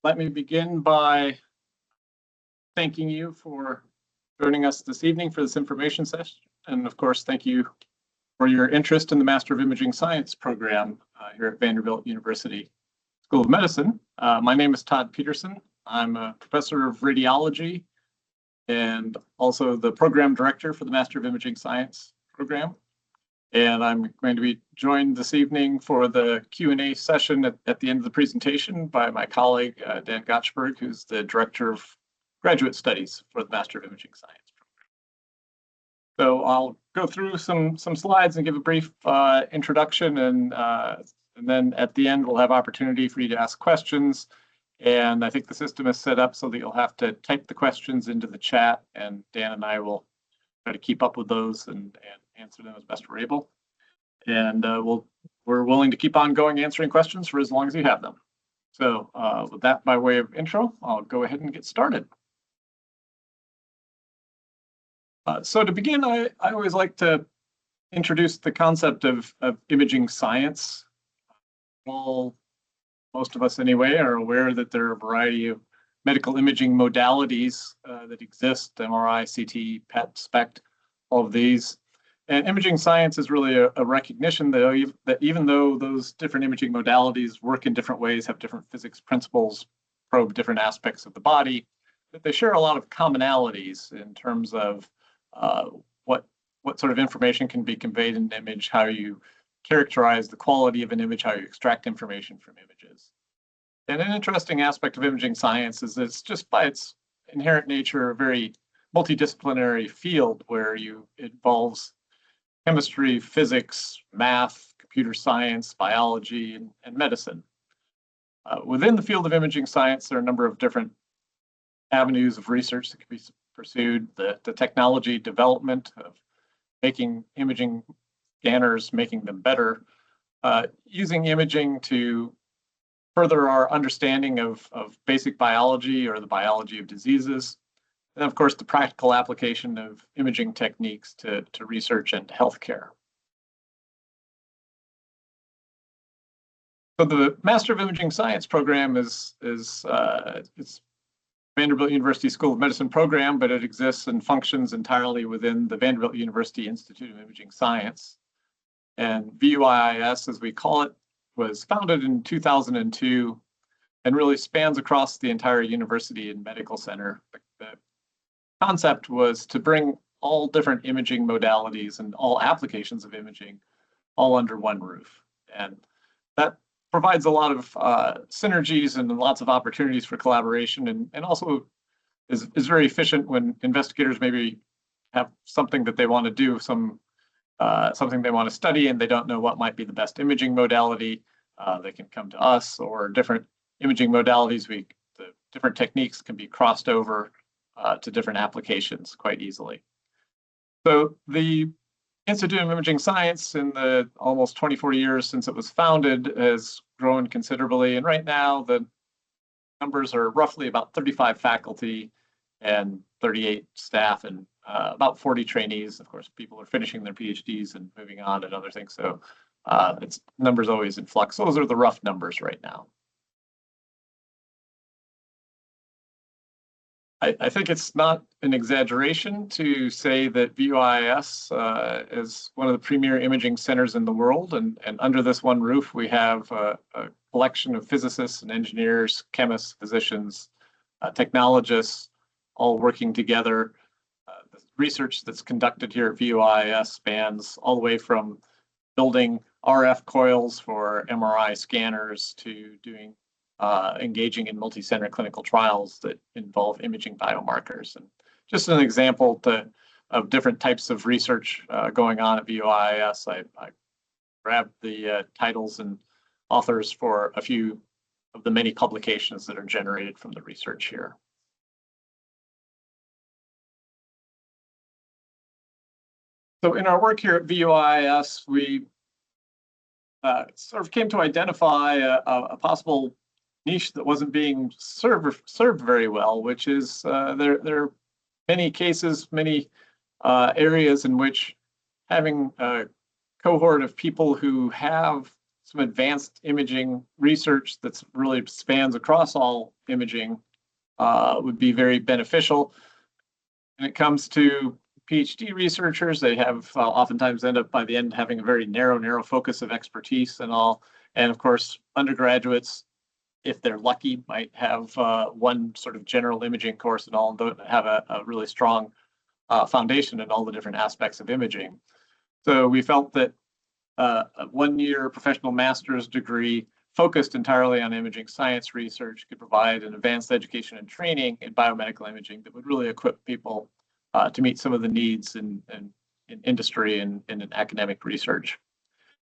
Let me begin by thanking you for joining us this evening for this information session. And of course, thank you for your interest in the Master of Imaging Science program here at Vanderbilt University School of Medicine. My name is Todd Peterson. I'm a professor of radiology and also the program director for the Master of Imaging Science program. And I'm going to be joined this evening for the Q&A session at the end of the presentation by my colleague, Dan Gotchberg, who's the Director of Graduate Studies for the Master of Imaging Science program. So I'll go through some slides and give a brief introduction, and then at the end we'll have opportunity for you to ask questions. And I think the system is set up so that you'll have to type the questions into the chat, and Dan and I will try to keep up with those and answer them as best we're able. And we're willing to keep on going answering questions for as long as you have them. So with that by way of intro, I'll go ahead and get started. So to begin, I always like to introduce the concept of imaging science. Most of us anyway are aware that there are a variety of medical imaging modalities that exist: MRI, CT, PET, SPECT, all of these. And imaging science is really a recognition that even though those different imaging modalities work in different ways, have different physics principles, probe different aspects of the body, that they share a lot of commonalities in terms of what sort of information can be conveyed in an image, how you characterize the quality of an image, how you extract information from images. And an interesting aspect of imaging science is that it's just by its inherent nature a very multidisciplinary field where it involves chemistry, physics, math, computer science, biology, and medicine. Within the field of imaging science, there are a number of different avenues of research that can be pursued. The technology development of making imaging scanners, making them better, using imaging to further our understanding of basic biology or the biology of diseases, and of course the practical application of imaging techniques to research and healthcare. So the Master of Imaging Science program it's Vanderbilt University School of Medicine program, but it exists and functions entirely within the Vanderbilt University Institute of Imaging Science. And VUIS, as we call it, was founded in 2002 and really spans across the entire university and medical center. The concept was to bring all different imaging modalities and all applications of imaging all under one roof. And that provides a lot of synergies and lots of opportunities for collaboration, and also is very efficient when investigators maybe have something that they want to do, something they want to study, and they don't know what might be the best imaging modality. They can come to us, or different imaging modalities. The different techniques can be crossed over to different applications quite easily. So the Institute of Imaging Science, in the almost 24 years since it was founded, has grown considerably. And right now, the numbers are roughly about 35 faculty and 38 staff, and about 40 trainees. Of course, people are finishing their PhDs and moving on and other things. So its numbers always in flux. Those are the rough numbers right now. I think it's not an exaggeration to say that VUIS is one of the premier imaging centers in the world, and under this one roof we have a collection of physicists and engineers, chemists, physicians, technologists, all working together. The research that's conducted here at VUIS spans all the way from building RF coils for MRI scanners to doing engaging in multi-center clinical trials that involve imaging biomarkers. And just an example of different types of research going on at VUIS, I grabbed the titles and authors for a few of the many publications that are generated from the research here. So in our work here at VUIS, we sort of came to identify a possible niche that wasn't being served very well, which is there are many cases, many areas in which having a cohort of people who have some advanced imaging research that's really spans across all imaging would be very beneficial. When it comes to PhD researchers, they have oftentimes end up by the end having a very narrow focus of expertise and all. And of course, undergraduates, if they're lucky, might have one sort of general imaging course and all, and don't have a really strong foundation in all the different aspects of imaging. So we felt that a one-year professional master's degree focused entirely on imaging science research could provide an advanced education and training in biomedical imaging that would really equip people to meet some of the needs in industry and in academic research.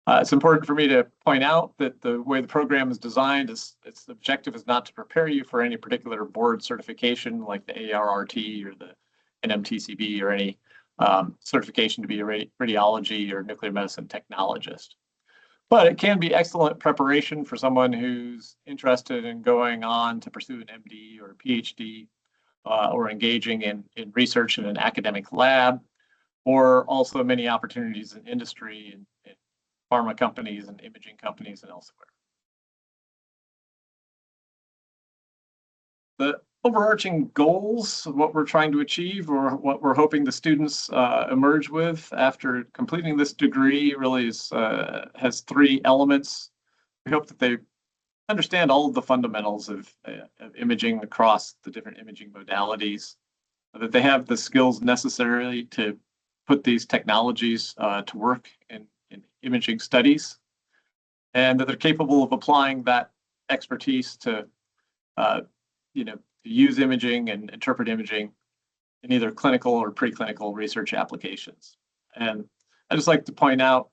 It's important for me to point out that the way the program is designed is its objective is not to prepare you for any particular board certification like the ARRT or the NMTCB or any certification to be a radiology or nuclear medicine technologist. But it can be excellent preparation for someone who's interested in going on to pursue an MD or a PhD or engaging in research in an academic lab, or also many opportunities in industry and pharma companies and imaging companies and elsewhere. The overarching goals of what we're trying to achieve or what we're hoping the students emerge with after completing this degree really is, has three elements. We hope that they understand all of the fundamentals of imaging across the different imaging modalities, that they have the skills necessary to put these technologies to work in imaging studies, and that they're capable of applying that expertise to use imaging and interpret imaging in either clinical or preclinical research applications. And I just like to point out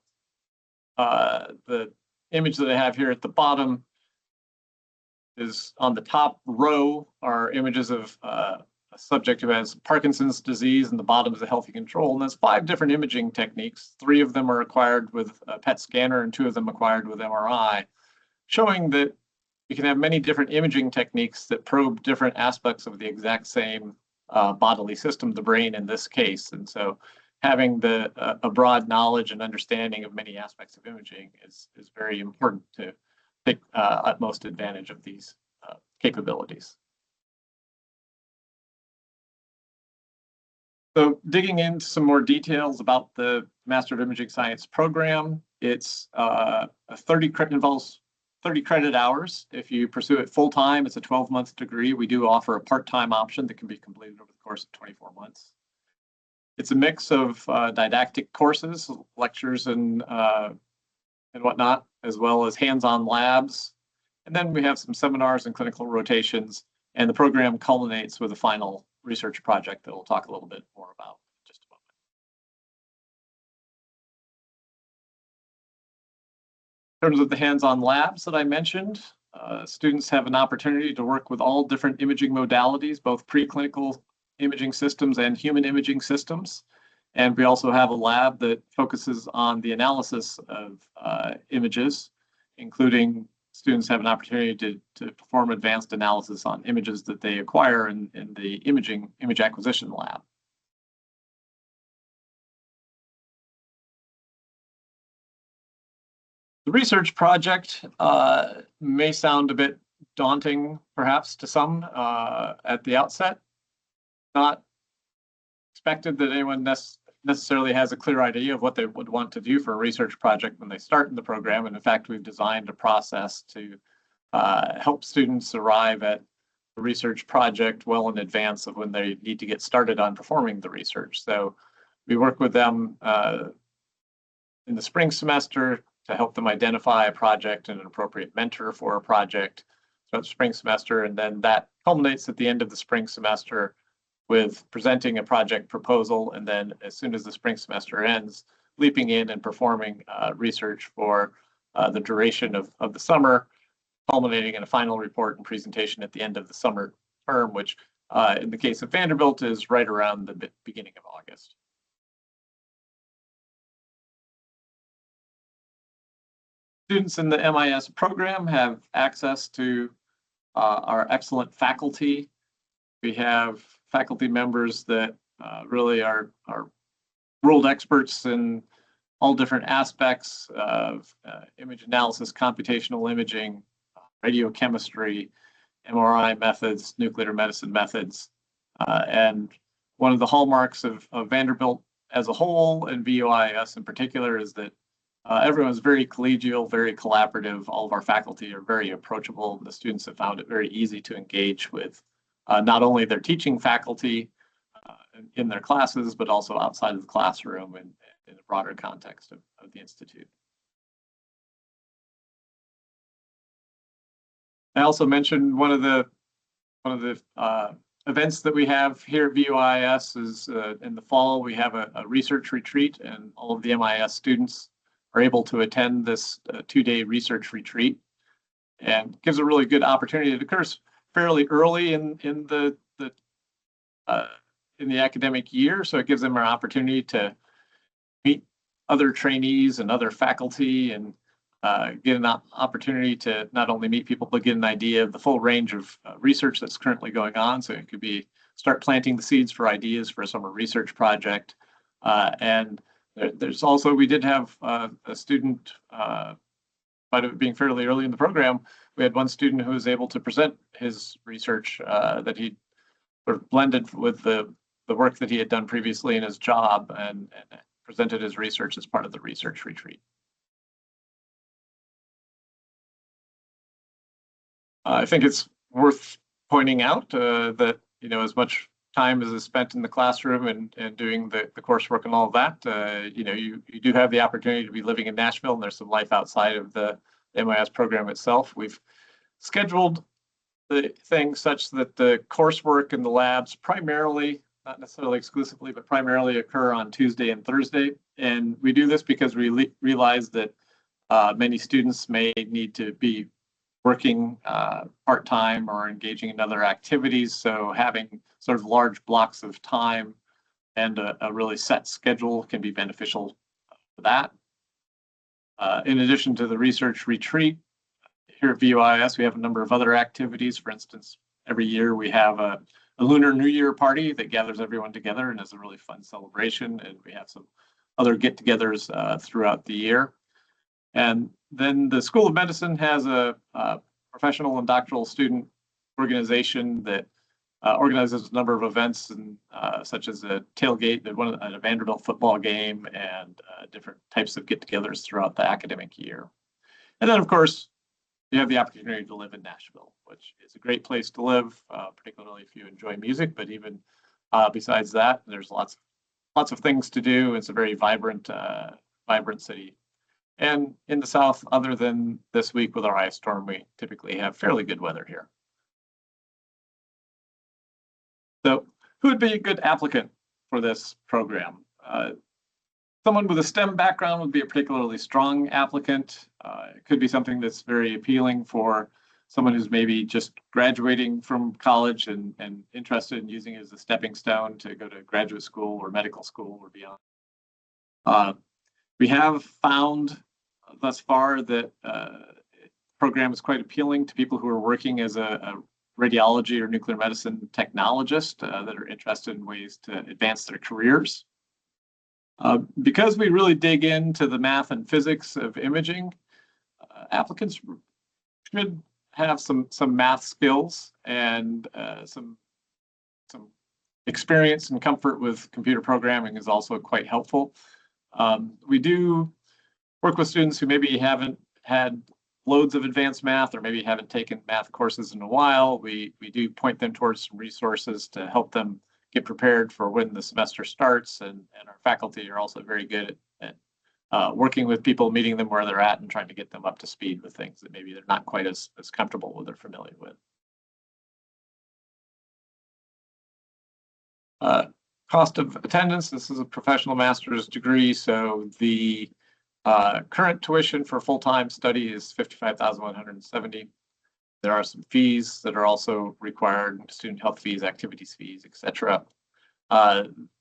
the image that I have here at the bottom is on the top row are images of a subject who has Parkinson's disease, and the bottom is a healthy control. And there's 5 different imaging techniques. 3 of them are acquired with a PET scanner and 2 of them acquired with MRI, showing that you can have many different imaging techniques that probe different aspects of the exact same bodily system, the brain in this case. And so having a broad knowledge and understanding of many aspects of imaging is very important to take utmost advantage of these capabilities. So digging into some more details about the Master of Imaging Science program, it's involves 30 credit hours. If you pursue it full time, it's a 12-month degree. We do offer a part-time option that can be completed over the course of 24 months. It's a mix of didactic courses, lectures, and whatnot, as well as hands-on labs. And then we have some seminars and clinical rotations, and the program culminates with a final research project that we'll talk a little bit more about in just a moment. In terms of the hands-on labs that I mentioned, students have an opportunity to work with all different imaging modalities, both preclinical imaging systems and human imaging systems. And we also have a lab that focuses on the analysis of images, including students have an opportunity to perform advanced analysis on images that they acquire in the image acquisition lab. The research project may sound a bit daunting, perhaps, to some at the outset. Not expected that anyone necessarily has a clear idea of what they would want to do for a research project when they start in the program. And in fact, we've designed a process to help students arrive at a research project well in advance of when they need to get started on performing the research. So we work with them in the spring semester to help them identify a project and an appropriate mentor for a project throughout the spring semester. And then that culminates at the end of the spring semester with presenting a project proposal, and then as soon as the spring semester ends, leaping in and performing research for the duration of the summer, culminating in a final report and presentation at the end of the summer term, which in the case of Vanderbilt is right around the beginning of August. Students in the MIS program have access to our excellent faculty. We have faculty members that really are world experts in all different aspects of image analysis, computational imaging, radiochemistry, MRI methods, nuclear medicine methods. And one of the hallmarks of Vanderbilt as a whole and VUIS in particular is that everyone's very collegial, very collaborative. All of our faculty are very approachable. The students have found it very easy to engage with not only their teaching faculty in their classes, but also outside of the classroom and in the broader context of the Institute. I also mentioned one of the events that we have here at VUIS is in the fall, we have a research retreat, and all of the MIS students are able to attend this 2-day research retreat, and gives a really good opportunity. It occurs fairly early in the academic year, so it gives them an opportunity to meet other trainees and other faculty and get an opportunity to not only meet people, but get an idea of the full range of research that's currently going on. So it could be start planting the seeds for ideas for a summer research project. And there's also, we did have a student, but it being fairly early in the program, we had one student who was able to present his research that he sort of blended with the work that he had done previously in his job and presented his research as part of the research retreat. I think it's worth pointing out that, you know, as much time as is spent in the classroom and doing the coursework and all of that, you know, you do have the opportunity to be living in Nashville, and there's some life outside of the MIS program itself. We've scheduled the thing such that the coursework and the labs primarily, not necessarily exclusively, but primarily occur on Tuesday and Thursday. And we do this because we realize that many students may need to be working part-time or engaging in other activities. So having sort of large blocks of time and a really set schedule can be beneficial for that. In addition to the research retreat, here at VUIS, we have a number of other activities. For instance, every year we have a Lunar New Year party that gathers everyone together and is a really fun celebration. And we have some other get-togethers throughout the year. And then the School of Medicine has a professional and doctoral student organization that organizes a number of events, and such as a tailgate at a Vanderbilt football game and different types of get-togethers throughout the academic year. And then, of course, you have the opportunity to live in Nashville, which is a great place to live, particularly if you enjoy music. But even besides that, there's lots of things to do. It's a very vibrant city. And in the South, other than this week with our ice storm, we typically have fairly good weather here. So who would be a good applicant for this program? Someone with a STEM background would be a particularly strong applicant. It could be something that's very appealing for someone who's maybe just graduating from college and interested in using it as a stepping stone to go to graduate school or medical school or beyond. We have found thus far that the program is quite appealing to people who are working as a radiology or nuclear medicine technologist that are interested in ways to advance their careers. Because we really dig into the math and physics of imaging, applicants should have some math skills and some experience and comfort with computer programming is also quite helpful. We do work with students who maybe haven't had loads of advanced math or maybe haven't taken math courses in a while. We do point them towards some resources to help them get prepared for when the semester starts, and our faculty are also very good at working with people, meeting them where they're at and trying to get them up to speed with things that maybe they're not quite as comfortable with or familiar with. Cost of attendance, this is a professional master's degree, so the current tuition for full-time study is $55,170. There are some fees that are also required, student health fees, activities fees, etc.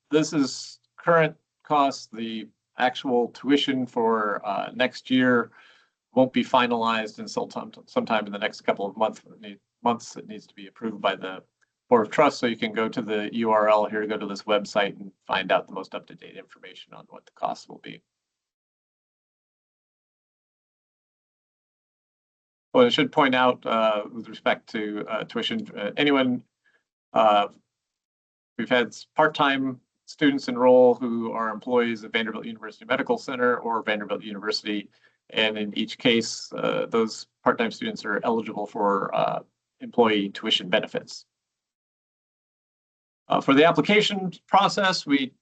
This is current cost. The actual tuition for next year won't be finalized until sometime in the next couple of months. It needs to be approved by the Board of Trust, so you can go to the URL here, go to this website and find out the most up-to-date information on what the costs will be. Well, I should point out with respect to tuition, we've had part-time students enroll who are employees of Vanderbilt University Medical Center or Vanderbilt University. And in each case, those part-time students are eligible for employee tuition benefits. For the application process, we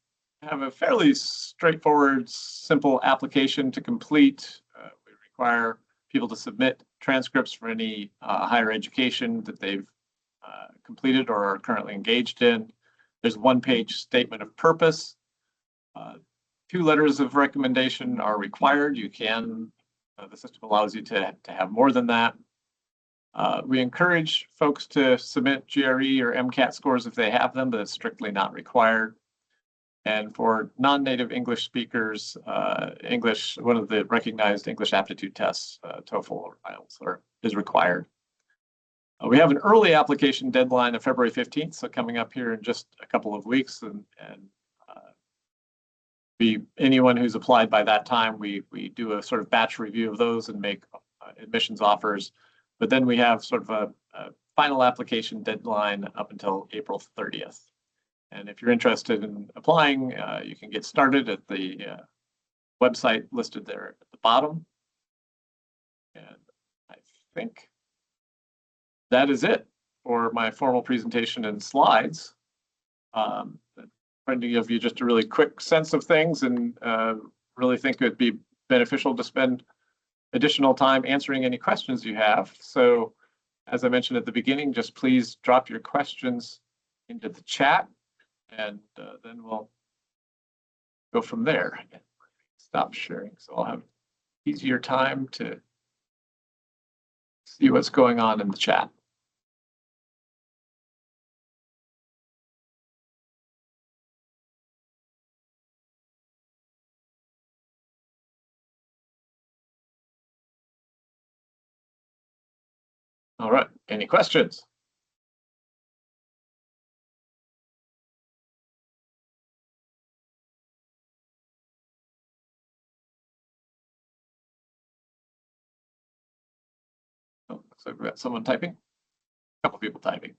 have a fairly straightforward, simple application to complete. We require people to submit transcripts for any higher education that they've completed or are currently engaged in. There's a one-page statement of purpose. 2 letters of recommendation are required. You can, the system allows you to have more than that. We encourage folks to submit GRE or MCAT scores if they have them, but it's strictly not required. And for non-native English speakers, English, one of the recognized English aptitude tests, TOEFL or IELTS, is required. We have an early application deadline of February 15th, so coming up here in just a couple of weeks, and anyone who's applied by that time, we do a sort of batch review of those and make admissions offers. But then we have sort of a final application deadline up until April 30th. And if you're interested in applying, you can get started at the website listed there at the bottom. And I think that is it for my formal presentation and slides. Trying to give you just a really quick sense of things, and really think it'd be beneficial to spend additional time answering any questions you have. So as I mentioned at the beginning, just please drop your questions into the chat, and then we'll go from there. Stop sharing, so I'll have easier time to see what's going on in the chat. All right, any questions? Oh, looks like we've got someone typing. A couple people typing.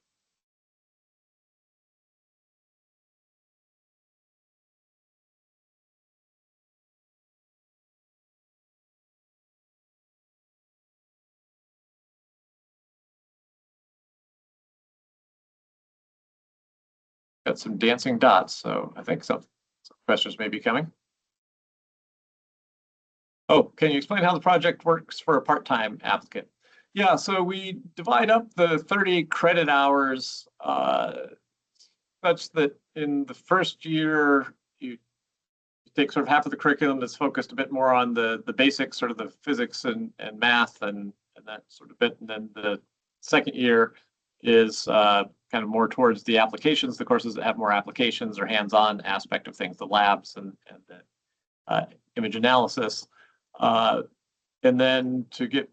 Got some dancing dots, so I think some questions may be coming. Oh, can you explain how the project works for a part-time applicant? Yeah, so we divide up the 30 credit hours such that in the first year, you take sort of half of the curriculum that's focused a bit more on the basics, sort of the physics and math and that sort of bit. And then the second year is kind of more towards the applications, the courses that have more applications or hands-on aspect of things, the labs and the image analysis. And then to get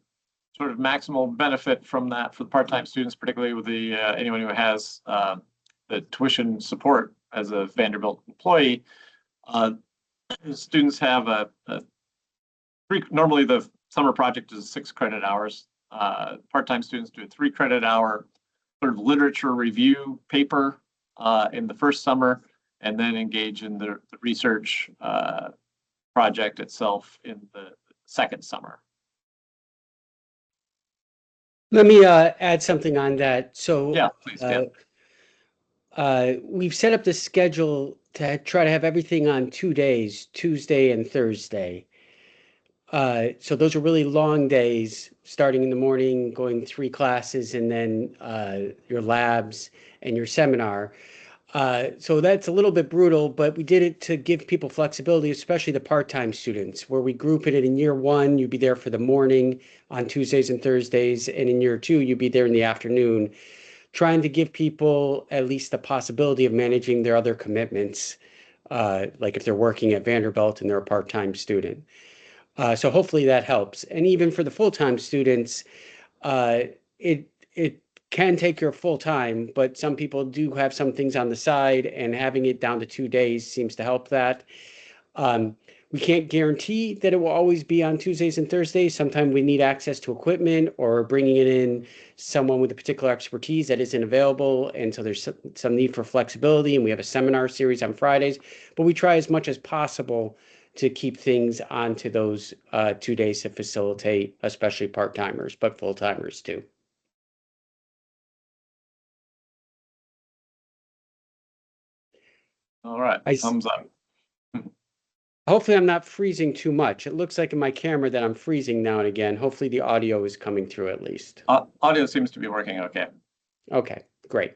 sort of maximal benefit from that for the part-time students, particularly with the anyone who has the tuition support as a Vanderbilt employee, students have normally the summer project is 6 credit hours. Part-time students do a 3 credit hour sort of literature review paper in the first summer, and then engage in the research project itself in the second summer. Let me add something on that. So yeah, please, Dan. We've set up the schedule to try to have everything on 2 days, Tuesday and Thursday. So those are really long days, starting in the morning, going 3 classes, and then your labs and your seminar. So that's a little bit brutal, but we did it to give people flexibility, especially the part-time students, where we group it in year 1, you'd be there for the morning on Tuesdays and Thursdays, and in year 2, you'd be there in the afternoon, trying to give people at least the possibility of managing their other commitments, like if they're working at Vanderbilt and they're a part-time student. So hopefully that helps. And even for the full-time students, it can take your full time, but some people do have some things on the side, and having it down to 2 days seems to help that. We can't guarantee that it will always be on Tuesdays and Thursdays. Sometimes we need access to equipment or bringing it in someone with a particular expertise that isn't available. And so there's some need for flexibility, and we have a seminar series on Fridays, but we try as much as possible to keep things onto those 2 days to facilitate, especially part-timers, but full-timers too. All right, thumbs up. Hopefully I'm not freezing too much. It looks like in my camera that I'm freezing now and again. Hopefully the audio is coming through at least. Audio seems to be working okay. Okay, great.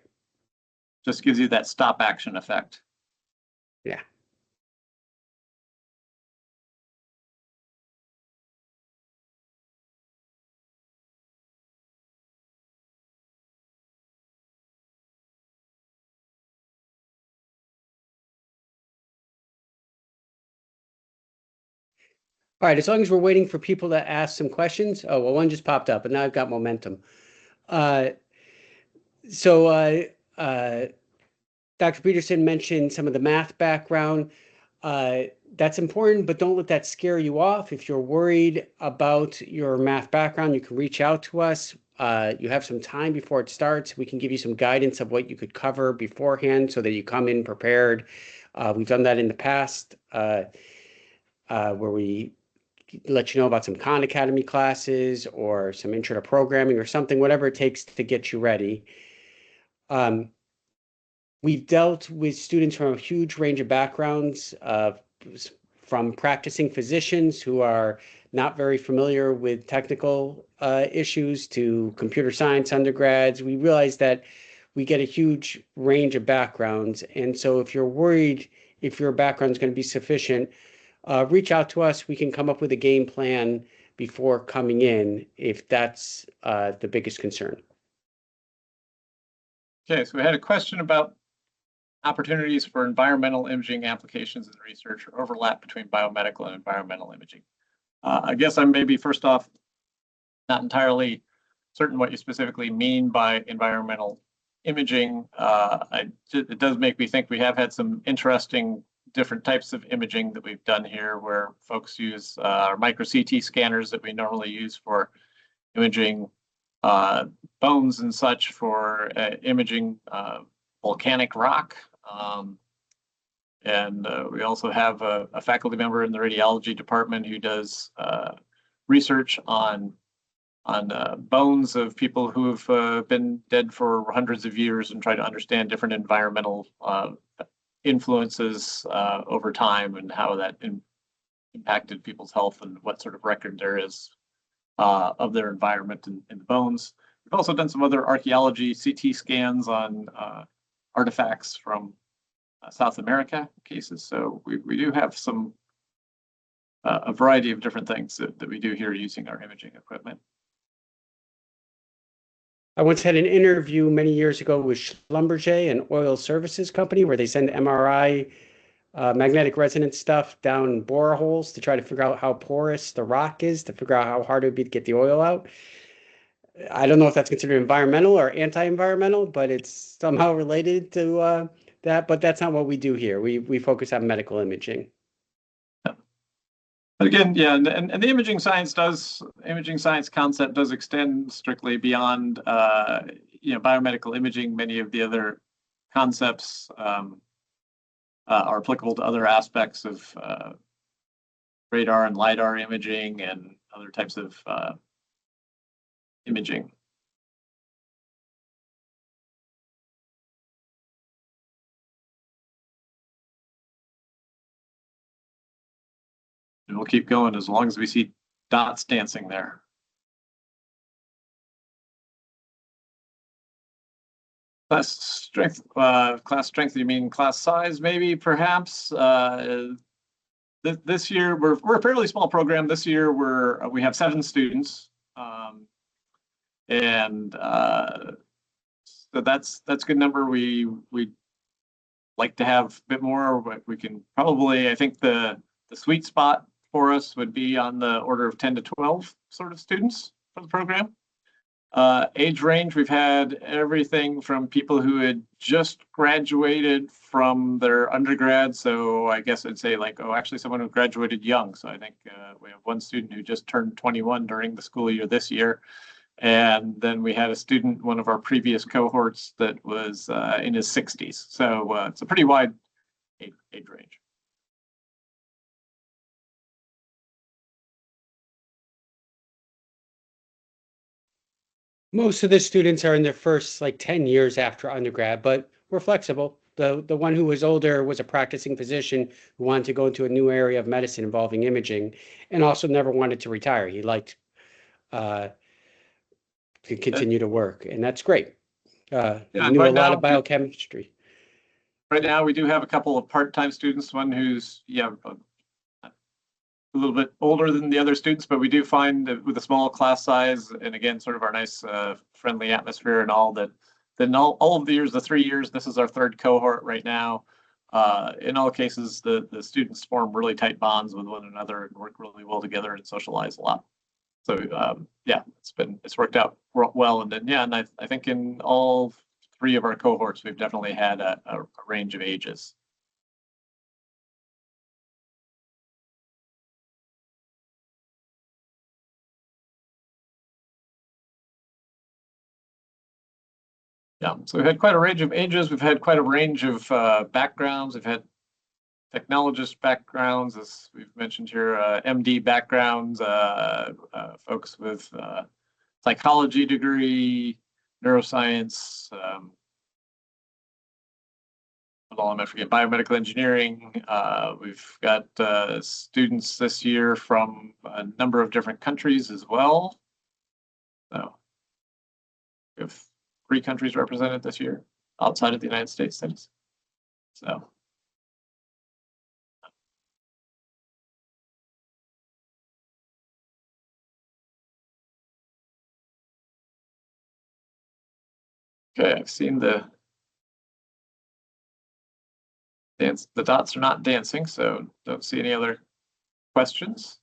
Just gives you that stop action effect. Yeah. All right, as long as we're waiting for people to ask some questions. Oh, well, one just popped up, and now I've got momentum. So Dr. Peterson mentioned some of the math background. That's important, but don't let that scare you off. If you're worried about your math background, you can reach out to us. You have some time before it starts. We can give you some guidance of what you could cover beforehand so that you come in prepared. We've done that in the past where we let you know about some Khan Academy classes or some intro to programming or something, whatever it takes to get you ready. We've dealt with students from a huge range of backgrounds, from practicing physicians who are not very familiar with technical issues to computer science undergrads. We realize that we get a huge range of backgrounds. And so if you're worried if your background is going to be sufficient, reach out to us. We can come up with a game plan before coming in if that's the biggest concern. Okay, so we had a question about opportunities for environmental imaging applications in research or overlap between biomedical and environmental imaging. I guess I'm maybe first off not entirely certain what you specifically mean by environmental imaging. It does make me think we have had some interesting different types of imaging that we've done here where folks use our micro CT scanners that we normally use for imaging bones and such for imaging volcanic rock. And we also have a faculty member in the radiology department who does research on bones of people who have been dead for hundreds of years and try to understand different environmental influences over time and how that impacted people's health and what sort of record there is of their environment in the bones. We've also done some other archaeology CT scans on artifacts from South America cases. So we do have some a variety of different things that we do here using our imaging equipment. I once had an interview many years ago with Schlumberger, an oil services company, where they send MRI magnetic resonance stuff down boreholes to try to figure out how porous the rock is, to figure out how hard it would be to get the oil out. I don't know if that's considered environmental or anti-environmental, but it's somehow related to that. But that's not what we do here. We focus on medical imaging. But again, yeah, and the imaging science concept does extend strictly beyond biomedical imaging. Many of the other concepts are applicable to other aspects of radar and LiDAR imaging and other types of imaging. And we'll keep going as long as we see dots dancing there. Class strength, you mean class size, maybe, perhaps? This year, we're a fairly small program. This year, we have 7 students. And so that's a good number. We like to have a bit more, but we can probably, I think the sweet spot for us would be on the order of 10 to 12 sort of students for the program. Age range, we've had everything from people who had just graduated from their undergrad. So I guess I'd say like, oh, actually someone who graduated young. So I think we have one student who just turned 21 during the school year this year. And then we had a student, one of our previous cohorts, that was in his 60s. So it's a pretty wide age range. Most of the students are in their first like 10 years after undergrad, but we're flexible. The one who was older was a practicing physician who wanted to go into a new area of medicine involving imaging and also never wanted to retire. He liked to continue to work, and that's great. Yeah, He and knew a lot of biochemistry. right now we do have a couple of part-time students, one who's a little bit older than the other students, but we do find that with a small class size and again, sort of our nice friendly atmosphere and all that, then all of the years, the 3 years, this is our third cohort right now. In all cases, the students form really tight bonds with one another and work really well together and socialize a lot. So yeah, it's worked out well. And then yeah, and I think in all 3 of our cohorts, we've definitely had a range of ages. Yeah, so we've had quite a range of ages. We've had quite a range of backgrounds. We've had technologist backgrounds, as we've mentioned here, MD backgrounds, folks with psychology degree, neuroscience, what all am I forgetting? Biomedical engineering. We've got students this year from a number of different countries as well. So we have 3 countries represented this year outside of the United States, that is. So. Okay, I've seen the dance. The dots are not dancing, so don't see any other questions.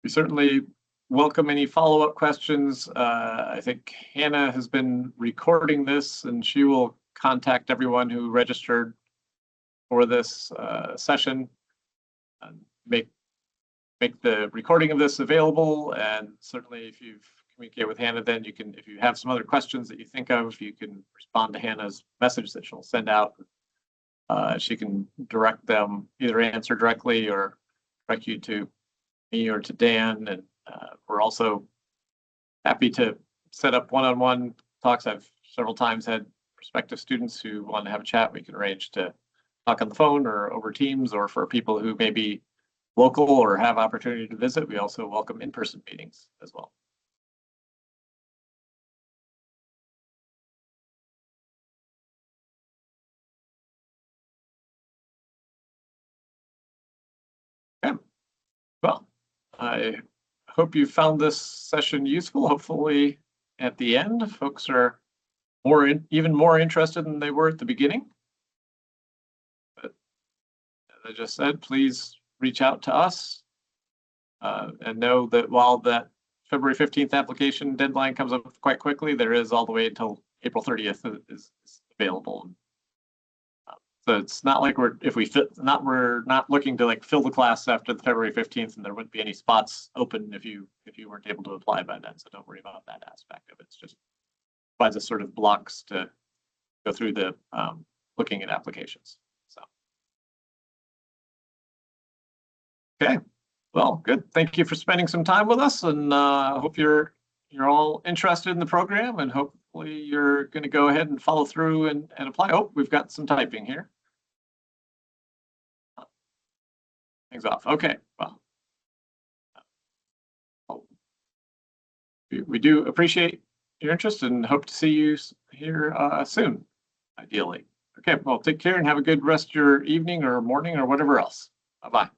We certainly welcome any follow-up questions. I think Hannah has been recording this and she will contact everyone who registered for this session and make the recording of this available. And certainly if you've communicated with Hannah, then you can, if you have some other questions that you think of, you can respond to Hannah's message that she'll send out. She can direct them, either answer directly or direct you to me or to Dan. And we're also happy to set up one-on-one talks. I've several times had prospective students who want to have a chat. We can arrange to talk on the phone or over Teams, or for people who may be local or have opportunity to visit, we also welcome in-person meetings as well. Okay. Well, I hope you found this session useful. Hopefully at the end, folks are even more interested than they were at the beginning. But as I just said, please reach out to us and know that while that February 15th application deadline comes up quite quickly, there is all the way until April 30th is available. So it's not like we're not looking to like fill the class after the February 15th, and there wouldn't be any spots open if you weren't able to apply by then. So don't worry about that aspect of it. It's just provides us sort of blocks to go through the looking at applications. So okay, well, good. Thank you for spending some time with us, and I hope you're all interested in the program, and hopefully you're going to go ahead and follow through and apply. Oh, we've got some typing here. Things off. Okay, well, we do appreciate your interest and hope to see you here soon, ideally. Okay, well, take care and have a good rest of your evening or morning or whatever else. Bye-bye.